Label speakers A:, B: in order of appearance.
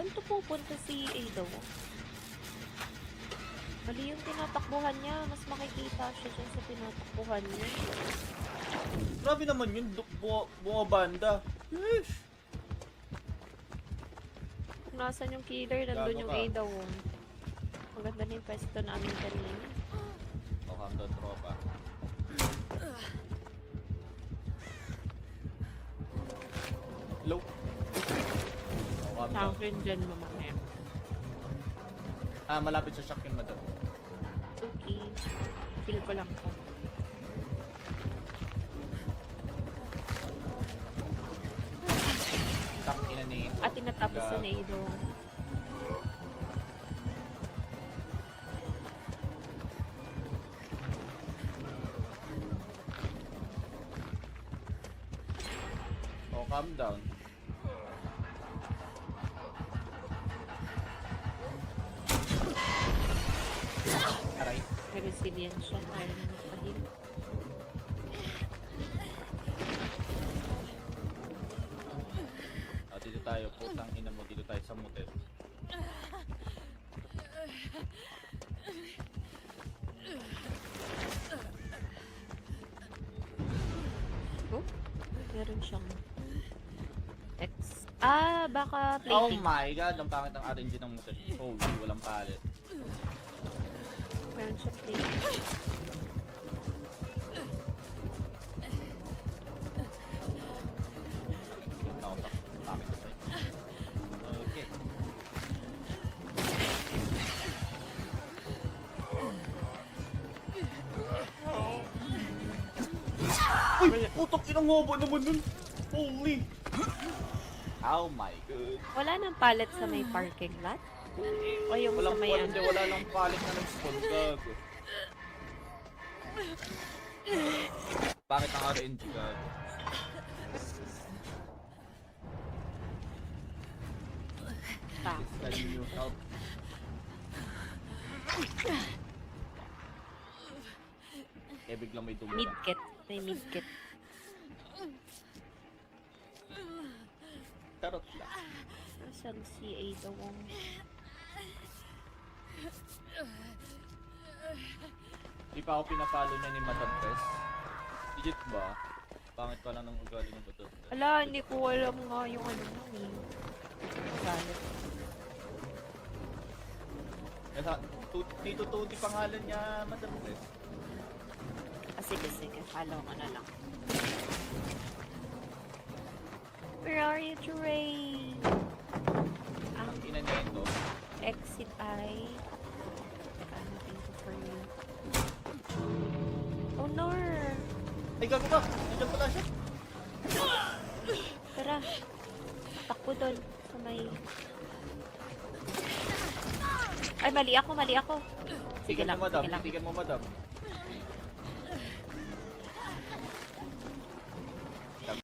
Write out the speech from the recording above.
A: Saan to pupunta si Ada Wong? Mali yung tinatakbuhan niya. Mas makikita siya dyan sa tinatakbuhan niya.
B: Grabe naman yun, bumabanda. Yeesh!
A: Kung nasan yung killer, nandun
B: Gago
A: yung
B: ka.
A: Ada Wong. Maganda na yung pwesto namin kanina.
B: O, calm down, tropa. Low. O, calm down.
A: Sangkin dyan mamaya.
B: Ah, malapit sa shock yun, madam.
A: Okay. Feel ko lang to.
B: Tak, ina ni...
A: At tinatapos na Ada Wong.
B: O, calm down. Aray.
A: May resilience siya. Kaya na magpahil.
B: O, dito tayo. Putang ina mo. Dito tayo sa motel.
A: Oh? Meron siyang X. Ah, baka
B: Oh
A: plating.
B: my god, ang pangit ng RNG ng motel. Holy, walang palit.
A: Meron siyang plating.
B: Ako, pangit na sa'yo. Okay. Uy! Putok inang hobo naman nun! Holy! Oh my god.
A: Wala nang pallet sa may parking lot? O yung sa
B: Walang
A: may
B: palit, wala lang palit na nag-spawn gago. Bakit ang RNG gago?
A: Ah,
B: Can you help? Eh, biglang may tumira.
A: mid-kit. May mid-kit.
B: Charot lang.
A: Nasaan si Ada Wong?
B: Di pa ako pinapalo niya ni Madam Tess. Legit ba? Pangit pa lang ng ugali ng Madam Tess.
A: Ala, hindi ko alam nga yung ano mo eh. Galit.
B: Kaya Tito Tuti pangalan niya, Madam Tess.
A: Ah, sige, sige. Follow ko na lang. Where are you, Trey? Ang
B: Ang ina niya ito.
A: exit ay... Teka, thank you for you. Oh no!
B: Ay, gago ka! Nandiyan pala siya!
A: Tara. Takbo doon sa may... Ay, mali ako, mali ako. Sige
B: Tigan
A: lang,
B: mo, Madam.
A: sige lang.
B: Tigan mo, Madam.